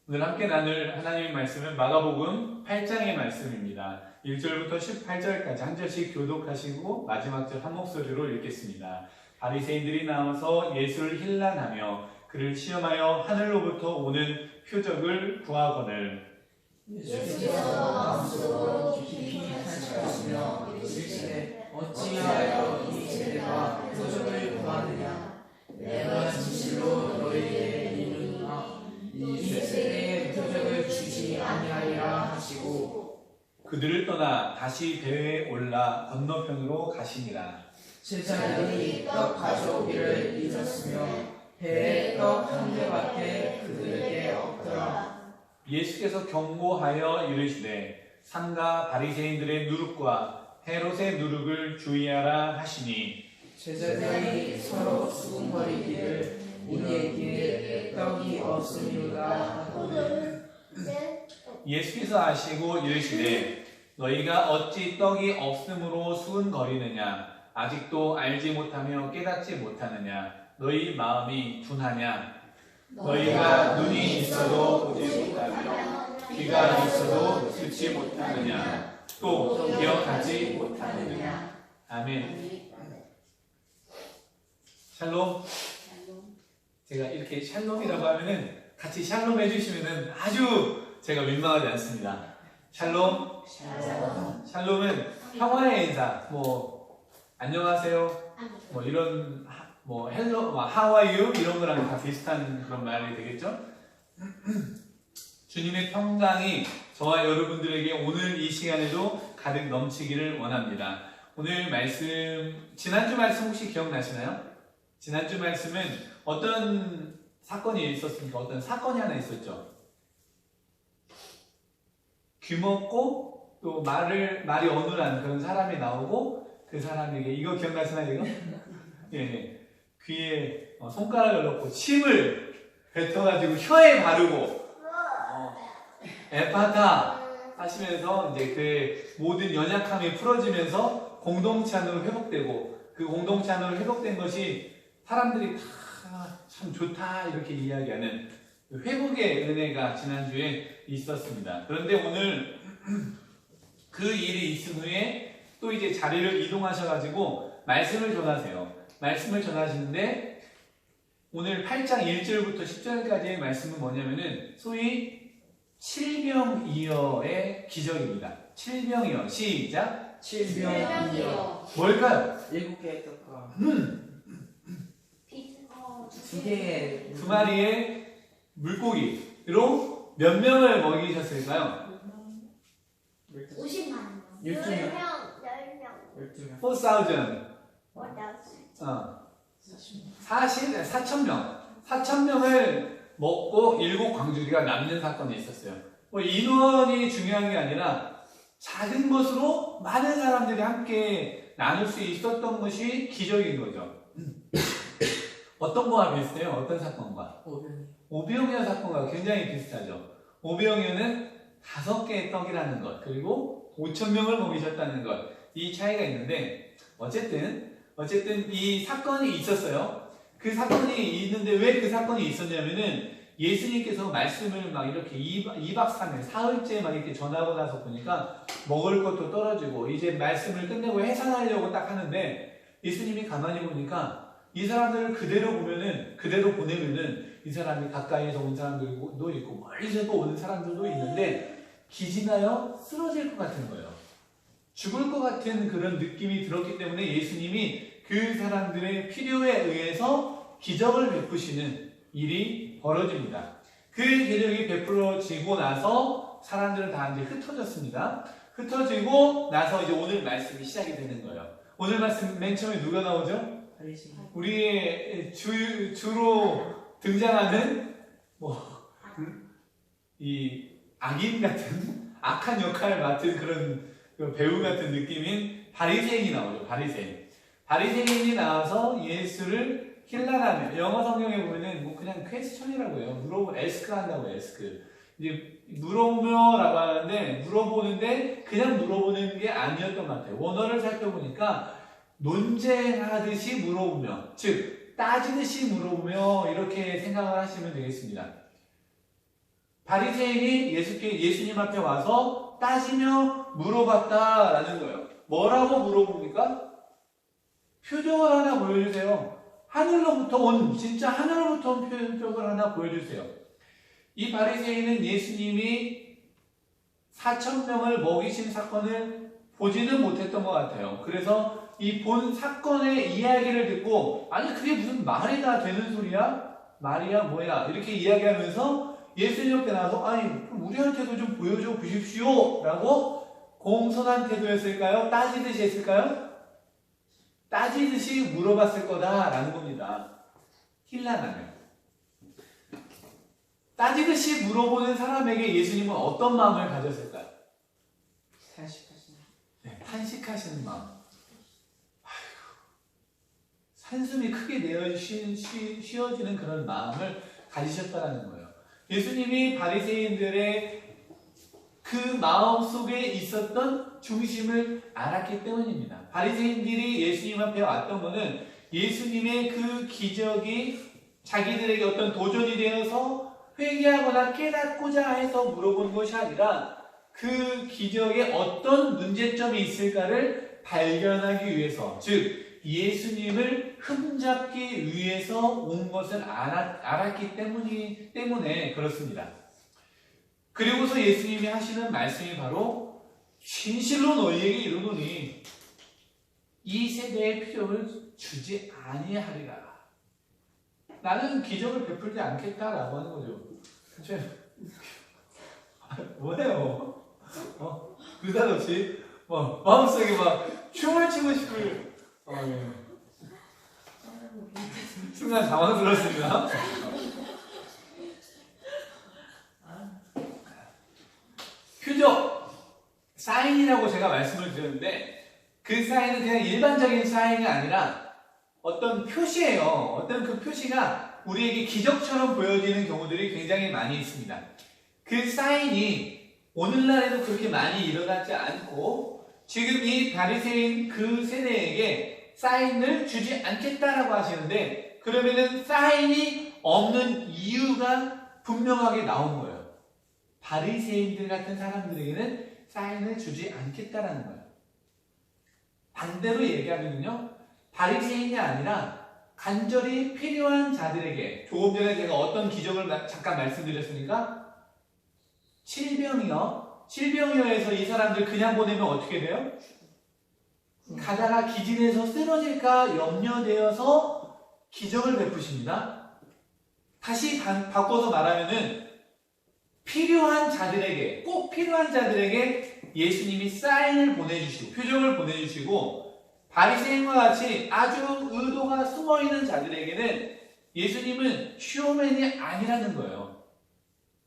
오늘 함께 나눌 하나님의 말씀은 마가복음 8장의 말씀입니다. 1절부터 18절까지 한 절씩 교독하시고 마지막 절 한 목소리로 읽겠습니다. 바리새인들이 나와서 예수를 힐난하며 그를 시험하여 하늘로부터 오는 표적을 구하거늘 예수께서 마음속으로 깊이 탄식하시며 이르시되 어찌하여 이 세대가 표적을 구하느냐. 내가 진실로 너희에게 이르노니 이 세대에 표적을 주지 아니하리라 하시고 그들을 떠나 다시 배에 올라 건너편으로 가시니라. 제자들이 떡 가져오기를 잊었으며 배에 떡 한 개밖에 그들에게 없더라. 예수께서 경고하여 이르시되 삼가 바리새인들의 누룩과 헤롯의 누룩을 주의하라 하시니 제자들이 서로 수군거리기를 우리에게 떡이 없으리로다 하거늘 예수께서 아시고 이르시되 너희가 어찌 떡이 없음으로 수군거리느냐. 아직도 알지 못하며 깨닫지 못하느냐. 너희 마음이 둔하냐. 너희가 눈이 있어도 보지 못하며 귀가 있어도 듣지 못하느냐. 또 기억하지 못하느냐. 아멘. 샬롬. 제가 이렇게 샬롬이라고 하면은 같이 샬롬 해주시면은 아주 제가 민망하지 않습니다. 샬롬. 샬롬은 평화의 인사. 안녕하세요. 이런 헬로, how are you? 이런 거랑 다 비슷한 그런 말이 되겠죠? 주님의 평강이 저와 여러분들에게 오늘 이 시간에도 가득 넘치기를 원합니다. 오늘 말씀, 지난주 말씀 혹시 기억나시나요? 지난주 말씀은 어떤 사건이 있었습니까? 어떤 사건이 하나 있었죠? 귀먹고 또 말이 어눌한 그런 사람이 나오고 그 사람에게, 이거 기억나시나요, 이거? 예. 귀에 손가락을 넣고 침을 뱉어가지고 혀에 바르고 에파타 하시면서 이제 그 모든 연약함이 풀어지면서 공동체 안으로 회복되고 그 공동체 안으로 회복된 것이 사람들이 다 참 좋다 이렇게 이야기하는 회복의 은혜가 지난주에 있었습니다. 그런데 오늘 그 일이 있은 후에 또 이제 자리를 이동하셔가지고 말씀을 전하세요. 말씀을 전하시는데 오늘 8장 1절부터 10절까지의 말씀은 뭐냐면은 소위 칠병이어의 기적입니다. 칠병이어. 시작. 칠병이여. 뭘까요? 7개의 떡과 2개의 두 마리의 물고기로 몇 명을 먹이셨을까요? 50만 원. 12명. 10명. 12명. 4,000명. 먹고 7광주리가 남는 사건이 있었어요. 인원이 중요한 게 아니라 작은 것으로 많은 사람들이 함께 나눌 수 있었던 것이 기적인 거죠. 어떤 거와 비슷해요? 어떤 사건과? 오병이어 사건과 굉장히 비슷하죠. 오병이어는 5개의 떡이라는 것, 그리고 5,000명을 먹이셨다는 것, 이 차이가 있는데 어쨌든 이 사건이 있었어요. 그 사건이 있는데 왜 그 사건이 있었냐면은 예수님께서 말씀을 막 이렇게 2박 3일, 사흘째 막 이렇게 전하고 나서 보니까 먹을 것도 떨어지고 이제 말씀을 끝내고 해산하려고 딱 하는데 예수님이 가만히 보니까 이 사람들을 그대로 보내면은 이 사람이 가까이에서 온 사람들도 있고 멀리서 또 오는 사람들도 있는데 기진하여 쓰러질 것 같은 거예요. 죽을 것 같은 그런 느낌이 들었기 때문에 예수님이 그 사람들의 필요에 의해서 기적을 베푸시는 일이 벌어집니다. 그 기적이 베풀어지고 나서 사람들은 다 이제 흩어졌습니다. 흩어지고 나서 이제 오늘 말씀이 시작이 되는 거예요. 오늘 말씀 맨 처음에 누가 나오죠? 우리의 주로 등장하는 이 악인 같은 악한 역할을 맡은 그런 배우 같은 느낌인 바리새인이 나오죠. 바리새인이 나와서 예수를 힐난하며, 영어 성경에 보면은 그냥 퀘스천이라고 해요. 에스크 한다고 해요. 에스크. 이제 물어보며라고 하는데 물어보는데 그냥 물어보는 게 아니었던 것 같아요. 원어를 살펴보니까 논쟁하듯이 물어보며, 즉 따지듯이 물어보며 이렇게 생각을 하시면 되겠습니다. 바리새인이 예수님 앞에 와서 따지며 물어봤다라는 거예요. 뭐라고 물어봅니까? 표적을 하나 보여주세요. 하늘로부터 온, 진짜 하늘로부터 온 표적을 하나 보여주세요. 이 바리새인은 예수님이 4,000명을 먹이신 사건을 보지는 못했던 것 같아요. 그래서 이 본 사건의 이야기를 듣고, 아니 그게 무슨 말이 다 되는 소리야? 말이야 뭐야? 이렇게 이야기하면서 예수님 옆에 나와서, 아니 그럼 우리한테도 좀 보여줘 보십시오 라고 공손한 태도였을까요? 따지듯이 했을까요? 따지듯이 물어봤을 거다라는 겁니다. 힐라나면 따지듯이 물어보는 사람에게 예수님은 어떤 마음을 가졌을까요? 탄식하시는. 네, 탄식하시는 마음. 한숨이 크게 쉬어지는 그런 마음을 가지셨다는 거예요. 예수님이 바리새인들의 그 마음 속에 있었던 중심을 알았기 때문입니다. 바리새인들이 예수님 앞에 왔던 것은 예수님의 그 기적이 자기들에게 어떤 도전이 되어서 회개하거나 깨닫고자 해서 물어본 것이 아니라 그 기적에 어떤 문제점이 있을까를 발견하기 위해서, 즉 예수님을 흠잡기 위해서 온 것을 알았기 때문에 그렇습니다. 그리고서 예수님이 하시는 말씀이 바로 진실로 너희에게 이르노니 이 세대의 표적을 주지 아니하리라. 나는 기적을 베풀지 않겠다라고 하는 거죠. 뭐예요? 느닷없이 마음속에 막 춤을 추고 싶을 순간 당황스럽습니다. 표적, 사인이라고 제가 말씀을 드렸는데 그 사인은 그냥 일반적인 사인이 아니라 어떤 표시예요. 어떤 그 표시가 우리에게 기적처럼 보여지는 경우들이 굉장히 많이 있습니다. 그 사인이 오늘날에도 그렇게 많이 일어나지 않고 지금 이 바리새인 그 세대에게 사인을 주지 않겠다라고 하시는데, 그러면은 사인이 없는 이유가 분명하게 나온 거예요. 바리새인들 같은 사람들에게는 사인을 주지 않겠다라는 거예요. 반대로 얘기하면요, 바리새인이 아니라 간절히 필요한 자들에게, 조금 전에 제가 어떤 기적을 잠깐 말씀드렸습니까? 칠병이어에서 이 사람들 그냥 보내면 어떻게 돼요? 가다가 기진해서 쓰러질까 염려되어서 기적을 베푸십니다. 다시 바꿔서 말하면은 필요한 자들에게, 꼭 필요한 자들에게 예수님이 사인을 보내주시고 표적을 보내주시고, 바리새인과 같이 아주 의도가 숨어있는 자들에게는 예수님은 쇼맨이 아니라는 거예요.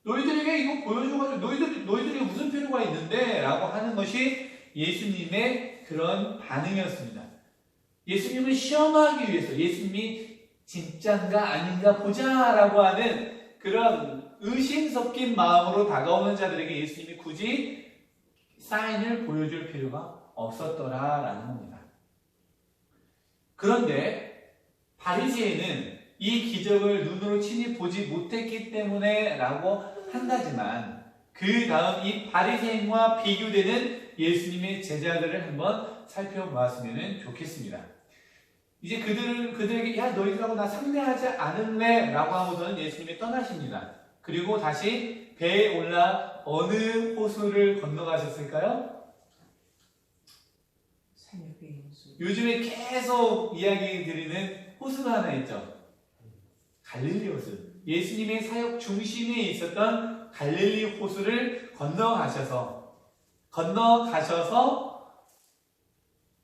너희들에게 이거 보여줘가지고 너희들이 무슨 필요가 있는데? 라고 하는 것이 예수님의 그런 반응이었습니다. 예수님을 시험하기 위해서, 예수님이 진짠가 아닌가 보자라고 하는 그런 의심 섞인 마음으로 다가오는 자들에게 예수님이 굳이 사인을 보여줄 필요가 없었더라라는 겁니다. 그런데 바리새인은 이 기적을 눈으로 친히 보지 못했기 때문에 라고 한다지만, 그 다음 이 바리새인과 비교되는 예수님의 제자들을 한번 살펴보았으면 좋겠습니다. 이제 그들에게 야 너희들하고 나 상대하지 않을래 라고 하고서는 예수님이 떠나십니다. 그리고 다시 배에 올라 어느 호수를 건너가셨을까요? 산역의 호수. 요즘에 계속 이야기 드리는 호수가 하나 있죠. 갈릴리 호수. 예수님의 사역 중심에 있었던 갈릴리 호수를 건너가셔서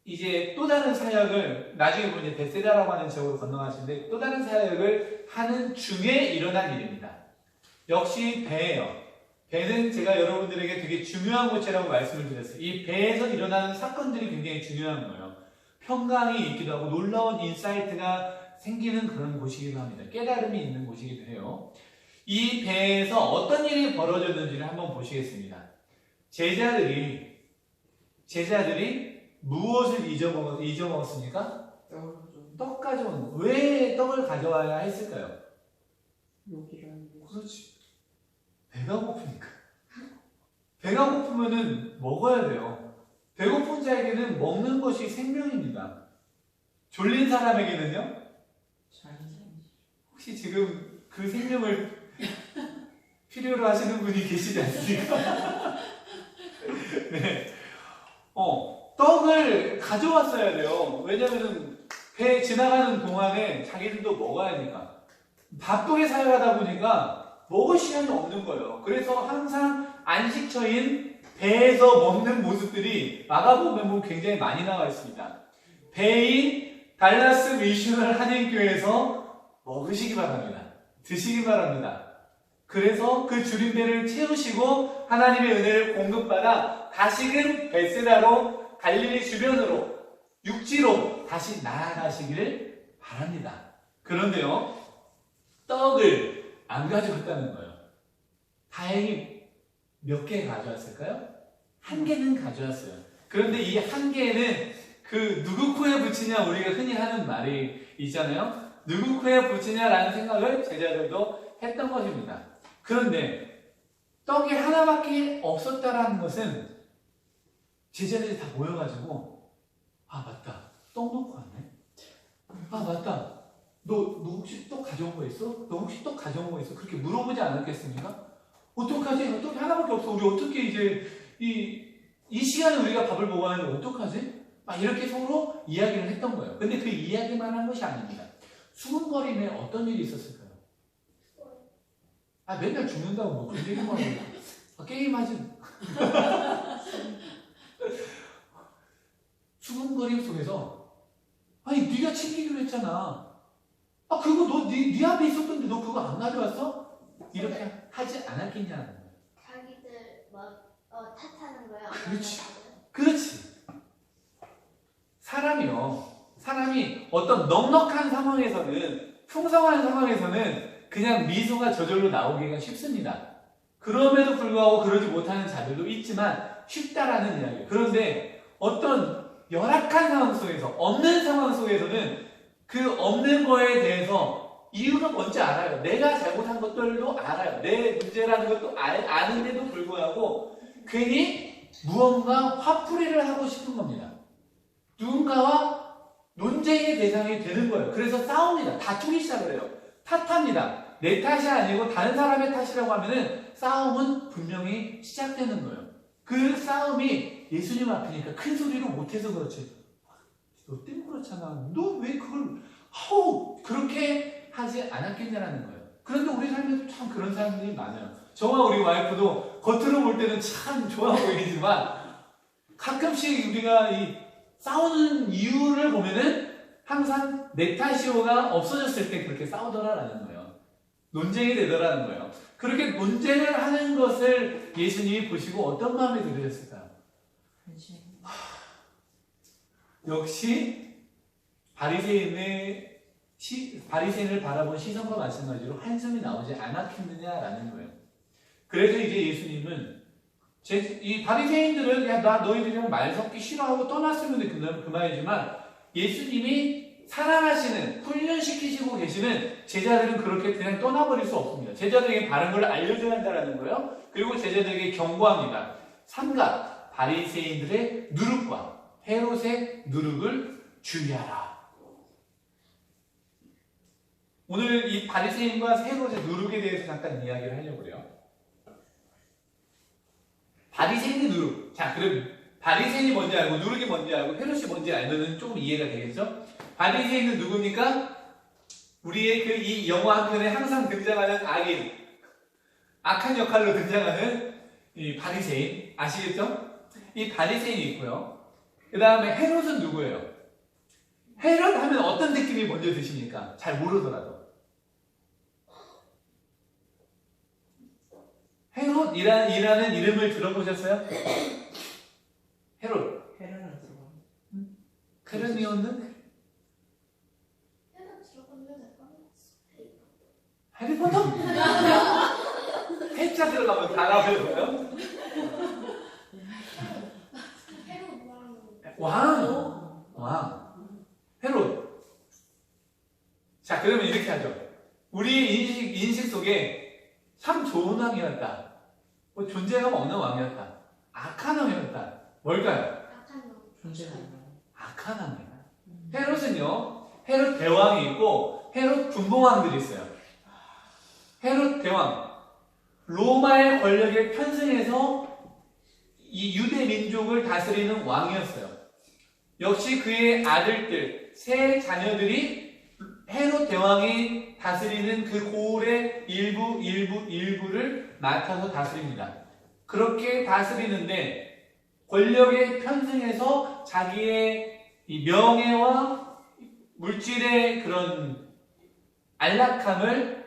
이제 또 다른 사역을, 나중에 보면 이제 베세다라고 하는 지역으로 건너가시는데 또 다른 사역을 하는 중에 일어난 일입니다. 역시 배예요. 배는 제가 여러분들에게 되게 중요한 곳이라고 말씀을 드렸어요. 이 배에서 일어나는 사건들이 굉장히 중요한 거예요. 평강이 있기도 하고 놀라운 인사이트가 생기는 그런 곳이기도 합니다. 깨달음이 있는 곳이기도 해요. 이 배에서 어떤 일이 벌어졌는지를 한번 보시겠습니다. 제자들이 무엇을 잊어먹었습니까? 떡 가져온. 왜 떡을 가져와야 했을까요? 요기라는 거. 그렇지. 배가 배고프면은 먹어야 돼요. 배고픈 자에게는 먹는 것이 생명입니다. 졸린 사람에게는요? 혹시 지금 그 생명을 필요로 하시는 분이 계시지 않습니까? 네. 떡을 가져왔어야 돼요. 왜냐면은 배 지나가는 동안에 자기들도 먹어야 하니까. 바쁘게 살아가다 보니까 먹을 시간이 없는 거예요. 그래서 항상 안식처인 배에서 먹는 모습들이 마가복음에 보면 굉장히 많이 나와 있습니다. 배인 달라스 미셔널 한인교회에서 먹으시기 바랍니다. 드시기 바랍니다. 그래서 그 줄인 배를 채우시고 하나님의 은혜를 공급받아 다시금 베세다로 갈릴리 주변으로 육지로 다시 나아가시기를 바랍니다. 그런데요, 떡을 안 가져왔다는 거예요. 다행히 몇 개 가져왔을까요? 한 개는 가져왔어요. 그런데 이 한 개는 그 누구 코에 붙이냐 우리가 흔히 하는 말이 있잖아요. 누구 코에 붙이냐라는 생각을 제자들도 했던 것입니다. 그런데 떡이 하나밖에 없었다라는 것은 제자들이 다 모여가지고 아 맞다 떡 놓고 왔네. 아 맞다 너 혹시 떡 가져온 거 있어? 너 혹시 떡 가져온 거 있어? 그렇게 물어보지 않았겠습니까? 어떡하지? 떡이 하나밖에 없어. 우리 어떻게 이제 이 시간에 우리가 밥을 먹어야 하는데 어떡하지? 막 이렇게 서로 이야기를 했던 거예요. 근데 그 이야기만 한 것이 아닙니다. 수군거림에 어떤 일이 있었을까요? 아 맨날 죽는다고 뭐 그런 얘기만 하고 게임하지. 수군거림 속에서 아니 네가 챙기기로 했잖아. 아 그거 너 네 앞에 있었던데 너 그거 안 가져왔어? 이렇게 하지 않았겠냐는 거예요. 자기들 탓하는 거야. 그렇지. 그렇지. 사람이 어떤 넉넉한 상황에서는, 풍성한 상황에서는 그냥 미소가 저절로 나오기가 쉽습니다. 그럼에도 불구하고 그러지 못하는 자들도 있지만 쉽다라는 이야기예요. 그런데 어떤 열악한 상황 속에서, 없는 상황 속에서는 그 없는 거에 대해서 이유가 뭔지 알아요. 내가 잘못한 것들도 알아요. 내 문제라는 것도 아는데도 불구하고 괜히 무언가 화풀이를 하고 싶은 겁니다. 누군가와 논쟁의 대상이 되는 거예요. 그래서 싸웁니다. 다투기 시작을 해요. 탓합니다. 내 탓이 아니고 다른 사람의 탓이라고 하면은 싸움은 분명히 시작되는 거예요. 그 싸움이 예수님 앞이니까 큰 소리로 못해서 그렇지. 너 때문에 그렇잖아. 너 왜 그걸 그렇게 하지 않았겠냐라는 거예요. 그런데 우리 삶에도 참 그런 사람들이 많아요. 저와 우리 와이프도 겉으로 볼 때는 참 좋아 보이지만 가끔씩 우리가 이 싸우는 이유를 보면은 항상 내 탓이오가 없어졌을 때 그렇게 싸우더라라는 거예요. 논쟁이 되더라는 거예요. 그렇게 논쟁을 하는 것을 예수님이 보시고 어떤 마음이 들으셨을까요? 역시 바리새인을 바라본 시선과 마찬가지로 한숨이 나오지 않았겠느냐라는 거예요. 그래서 이제 예수님은 이 바리새인들은 야 나 너희들이랑 말 섞기 싫어하고 떠났으면 그만이지만 예수님이 사랑하시는 훈련시키시고 계시는 제자들은 그렇게 그냥 떠나버릴 수 없습니다. 제자들에게 바른 걸 알려줘야 한다는 거예요. 그리고 제자들에게 경고합니다. 삼가 바리새인들의 누룩과 헤롯의 누룩을 주의하라. 오늘 이 바리새인과 헤롯의 누룩에 대해서 잠깐 이야기를 하려고 해요. 바리새인의 누룩. 자, 그럼 바리새인이 뭔지 알고 누룩이 뭔지 알고 헤롯이 뭔지 알면 조금 이해가 되겠죠? 바리새인은 누굽니까? 우리의 이 영화 한 편에 항상 등장하는 악인, 악한 역할로 등장하는 이 바리새인 아시겠죠? 이 바리새인이 있고요. 그 다음에 헤롯은 누구예요? 헤롯 하면 어떤 느낌이 먼저 드십니까? 잘 모르더라도. 헤롯이라는 이름을 들어보셨어요? 헤롯. 헤라는 들어가. 헤르미온은? 헤라 들어갔는데 해리포터? 해자 들어가면 다 나와요. 헤로 왕. 헤롯. 자, 그러면 이렇게 하죠. 우리 인식 속에 참 좋은 왕이었다. 뭐 존재감 없는 왕이었다. 악한 왕이었다. 뭘까요? 악한 놈. 존재가 있나요? 악한 왕이다. 헤롯은요, 헤롯 대왕이 있고 헤롯 분봉왕들이 있어요. 헤롯 대왕, 로마의 권력에 편승해서 이 유대 민족을 다스리는 왕이었어요. 역시 그의 아들들, 세 자녀들이 헤롯 대왕이 다스리는 그 고을의 일부를 맡아서 다스립니다. 그렇게 다스리는데 권력에 편승해서 자기의 이 명예와 물질의 그런 안락함을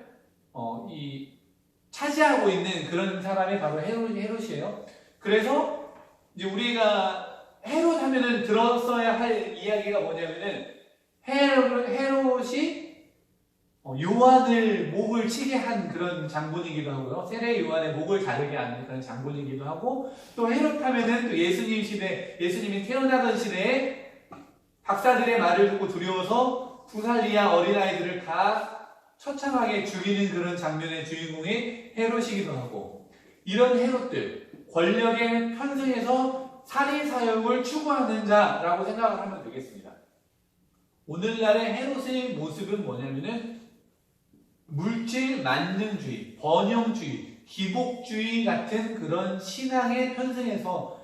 차지하고 있는 그런 사람이 바로 헤롯이에요. 그래서 이제 우리가 헤롯 하면은 들었어야 할 이야기가 뭐냐면은 헤롯이 요한을 목을 치게 한 그런 장본이기도 하고요. 세례 요한의 목을 자르게 하는 그런 장본이기도 하고, 또 헤롯 하면은 또 예수님이 태어나던 시대에 박사들의 말을 듣고 두려워서 2살 어린아이들을 다 처참하게 죽이는 그런 장면의 주인공이 헤롯이기도 하고, 이런 헤롯들, 권력에 편승해서 살인 사형을 추구하는 자라고 생각을 하면 되겠습니다. 오늘날의 헤롯의 모습은 뭐냐면은 물질 만능주의, 번영주의, 기복주의 같은 그런 신앙에 편승해서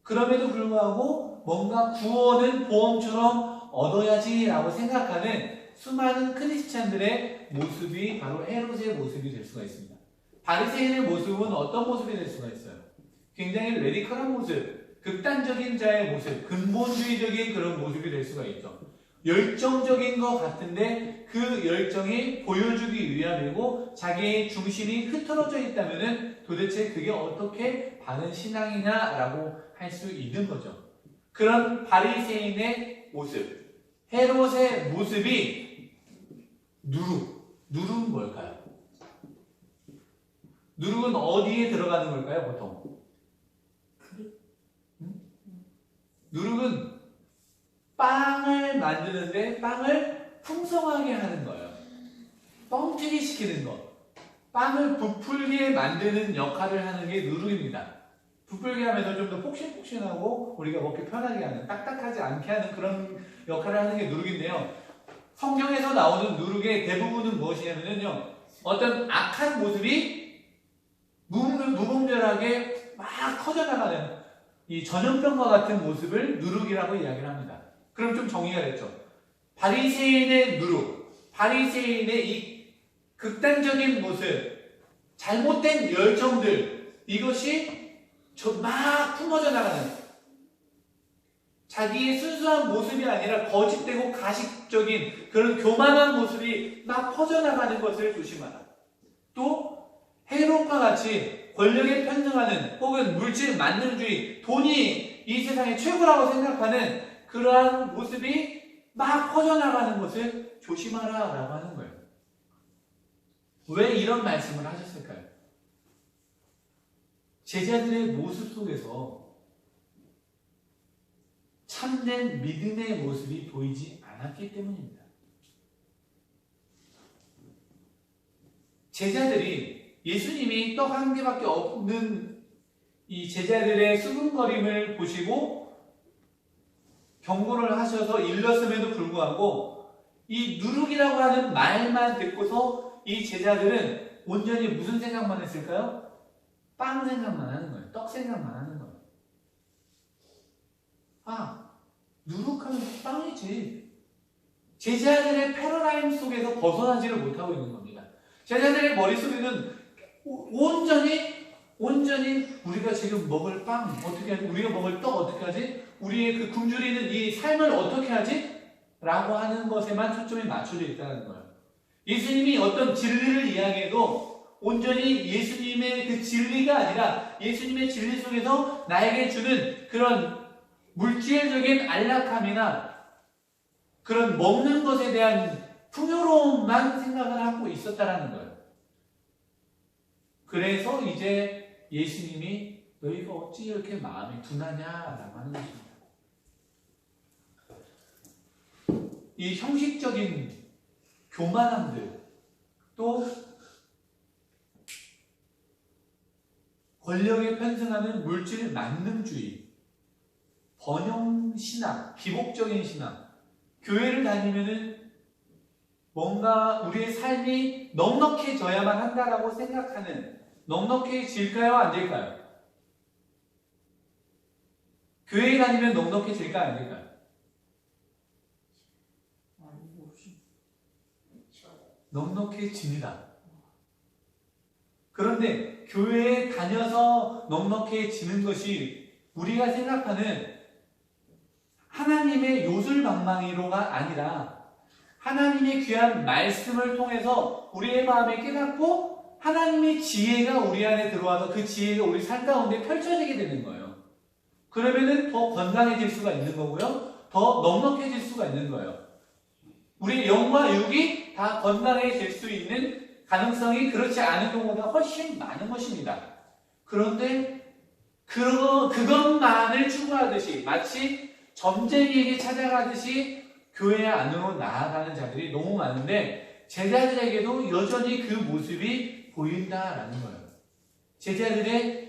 그럼에도 불구하고 뭔가 구원은 보험처럼 얻어야지라고 생각하는 수많은 크리스찬들의 모습이 바로 헤롯의 모습이 될 수가 있습니다. 바리새인의 모습은 어떤 모습이 될 수가 있어요? 굉장히 레디컬한 모습, 극단적인 자의 모습, 근본주의적인 그런 모습이 될 수가 있죠. 열정적인 것 같은데 그 열정이 보여주기 위함이고 자기의 중심이 흐트러져 있다면 도대체 그게 어떻게 바른 신앙이냐라고 할 수 있는 거죠. 그런 바리새인의 모습, 헤롯의 모습이 누룩은 뭘까요? 누룩은 어디에 들어가는 걸까요, 보통? 누룩은 빵을 만드는데 빵을 풍성하게 하는 거예요. 뻥튀기 시키는 것. 빵을 부풀게 만드는 역할을 하는 게 누룩입니다. 부풀게 하면서 좀 더 폭신폭신하고 우리가 먹기 편하게 하는, 딱딱하지 않게 하는 그런 역할을 하는 게 누룩인데요. 성경에서 나오는 누룩의 대부분은 무엇이냐면요, 어떤 악한 모습이 무분별하게 막 커져나가는 이 전염병과 같은 모습을 누룩이라고 이야기를 합니다. 그럼 좀 정의가 됐죠. 바리새인의 누룩, 바리새인의 이 극단적인 모습, 잘못된 열정들, 이것이 막 품어져 나가는, 자기의 순수한 모습이 아니라 거짓되고 가식적인 그런 교만한 모습이 막 퍼져나가는 것을 조심하라. 또 헤롯과 같이 권력에 편승하는 혹은 물질 만능주의, 돈이 이 세상의 최고라고 생각하는 그러한 모습이 막 퍼져나가는 것을 조심하라 라고 하는 거예요. 왜 이런 말씀을 하셨을까요? 제자들의 모습 속에서 참된 믿음의 모습이 보이지 않았기 때문입니다. 제자들이 예수님이 떡 한 개밖에 없는 이 제자들의 수군거림을 보시고 경고를 하셔서 일렀음에도 불구하고 이 누룩이라고 하는 말만 듣고서 이 제자들은 온전히 무슨 생각만 했을까요? 빵 생각만 하는 거예요. 떡 생각만 하는 거예요. 아, 누룩하면 빵이지. 제자들의 패러다임 속에서 벗어나지를 못하고 있는 겁니다. 제자들의 머릿속에는 온전히 우리가 지금 먹을 빵 어떻게 하지? 우리가 먹을 떡 어떻게 하지? 우리의 그 굶주리는 이 삶을 어떻게 하지? 라고 하는 것에만 초점이 맞춰져 있다는 거예요. 예수님이 어떤 진리를 이야기해도 온전히 예수님의 그 진리가 아니라 예수님의 진리 속에서 나에게 주는 그런 물질적인 안락함이나 그런 먹는 것에 대한 풍요로움만 생각을 하고 있었다라는 거예요. 그래서 이제 예수님이 너희가 어찌 이렇게 마음이 둔하냐라고 하는 것입니다. 이 형식적인 교만함들, 또 권력에 편승하는 물질 만능주의, 번영신앙, 기복적인 신앙, 교회를 다니면은 뭔가 우리의 삶이 넉넉해져야만 한다라고 생각하는, 넉넉해질까요? 안 될까요? 교회에 다니면 넉넉해질까요? 안 될까요? 넉넉해집니다. 그런데 교회에 다녀서 넉넉해지는 것이 우리가 생각하는 하나님의 요술방망이로가 아니라 하나님의 귀한 말씀을 통해서 우리의 마음에 깨닫고 하나님의 지혜가 우리 안에 들어와서 그 지혜가 우리 삶 가운데 펼쳐지게 되는 거예요. 그러면은 더 건강해질 수가 있는 거고요. 더 넉넉해질 수가 있는 거예요. 우리 영과 육이 다 건강해질 수 있는 가능성이 그렇지 않은 경우보다 훨씬 많은 것입니다. 그런데 그것만을 추구하듯이 마치 점쟁이에게 찾아가듯이 교회 안으로 나아가는 자들이 너무 많은데 제자들에게도 여전히 그 모습이 보인다라는 거예요. 제자들의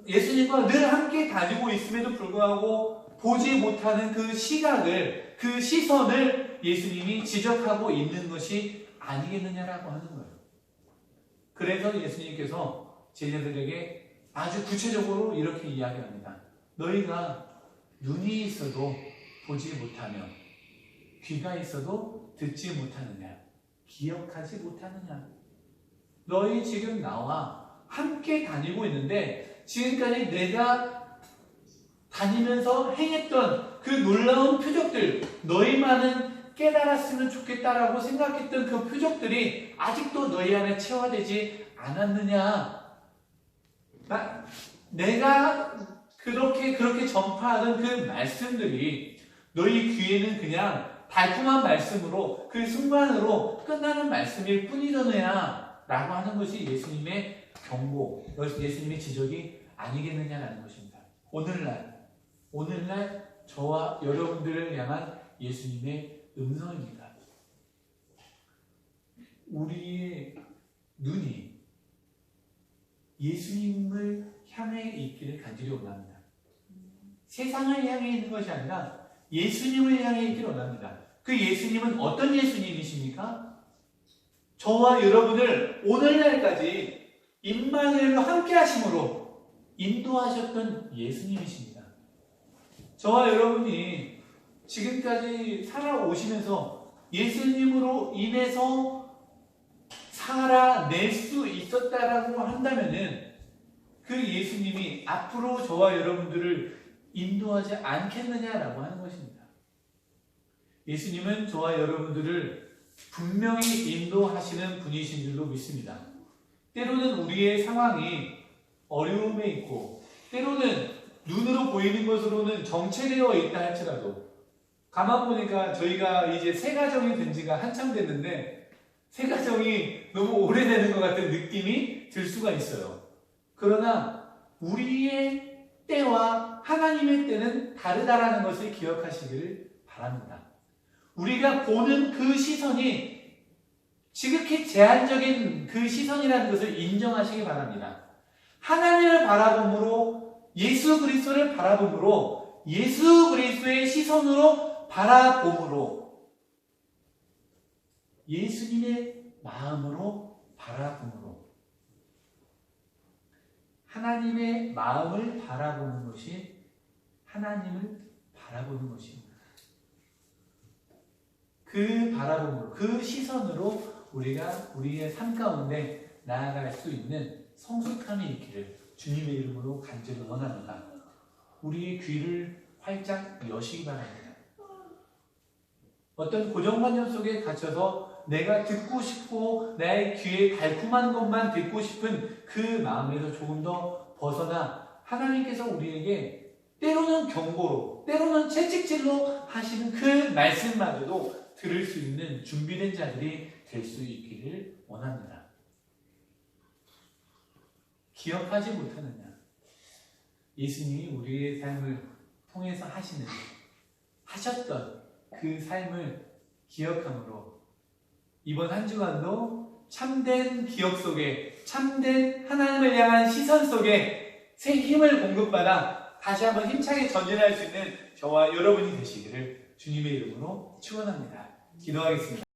예수님과 늘 함께 다니고 있음에도 불구하고 보지 못하는 그 시각을, 그 시선을 예수님이 지적하고 있는 것이 아니겠느냐라고 하는 거예요. 그래서 예수님께서 제자들에게 아주 구체적으로 이렇게 이야기합니다. 너희가 눈이 있어도 보지 못하며 귀가 있어도 듣지 못하느냐, 기억하지 못하느냐. 너희 지금 나와 함께 다니고 있는데 지금까지 내가 다니면서 행했던 그 놀라운 표적들, 너희만은 깨달았으면 좋겠다라고 생각했던 그 표적들이 아직도 너희 안에 체화되지 않았느냐. 내가 그렇게 전파하던 그 말씀들이 너희 귀에는 그냥 달콤한 말씀으로 그 순간으로 끝나는 말씀일 뿐이더냐 라고 하는 것이 예수님의 경고, 예수님의 지적이 아니겠느냐라는 것입니다. 오늘날 저와 여러분들을 향한 예수님의 음성입니다. 우리의 눈이 예수님을 향해 있기를 간절히 원합니다. 세상을 향해 있는 것이 아니라 예수님을 향해 있기를 원합니다. 그 예수님은 어떤 예수님이십니까? 저와 여러분을 오늘날까지 임마누엘로 함께 하심으로 인도하셨던 예수님이십니다. 저와 여러분이 지금까지 살아오시면서 예수님으로 인해서 살아낼 수 있었다라고 한다면은 그 예수님이 앞으로 저와 여러분들을 인도하지 않겠느냐라고 하는 것입니다. 예수님은 저와 여러분들을 분명히 인도하시는 분이신 줄로 믿습니다. 때로는 우리의 상황이 어려움에 있고 때로는 눈으로 보이는 것으로는 정체되어 있다 할지라도 가만 보니까 저희가 이제 새 가정이 된 지가 한참 됐는데 새 가정이 너무 오래되는 것 같은 느낌이 들 수가 있어요. 그러나 우리의 때와 하나님의 때는 다르다라는 것을 기억하시기를 바랍니다. 우리가 보는 그 시선이 지극히 제한적인 그 시선이라는 것을 인정하시기 바랍니다. 하나님을 바라봄으로 예수 그리스도를 바라봄으로 예수 그리스도의 시선으로 바라봄으로 예수님의 마음으로 바라봄으로 하나님의 마음을 바라보는 것이 하나님을 바라보는 것입니다. 그 바라봄으로 그 시선으로 우리가 우리의 삶 가운데 나아갈 수 있는 성숙함이 있기를 주님의 이름으로 간절히 원합니다. 우리의 귀를 활짝 여시기 바랍니다. 어떤 고정관념 속에 갇혀서 내가 듣고 싶고 나의 귀에 달콤한 것만 듣고 싶은 그 마음에서 조금 더 벗어나 하나님께서 우리에게 때로는 경고로 때로는 채찍질로 하시는 그 말씀마저도 들을 수 있는 준비된 자들이 될 수 있기를 원합니다. 기억하지 못하느냐? 예수님이 우리의 삶을 통해서 하셨던 그 삶을 기억함으로 이번 한 주간도 참된 기억 속에 참된 하나님을 향한 시선 속에 새 힘을 공급받아 다시 한번 힘차게 전진할 수 있는 저와 여러분이 되시기를 주님의 이름으로 축원합니다. 기도하겠습니다.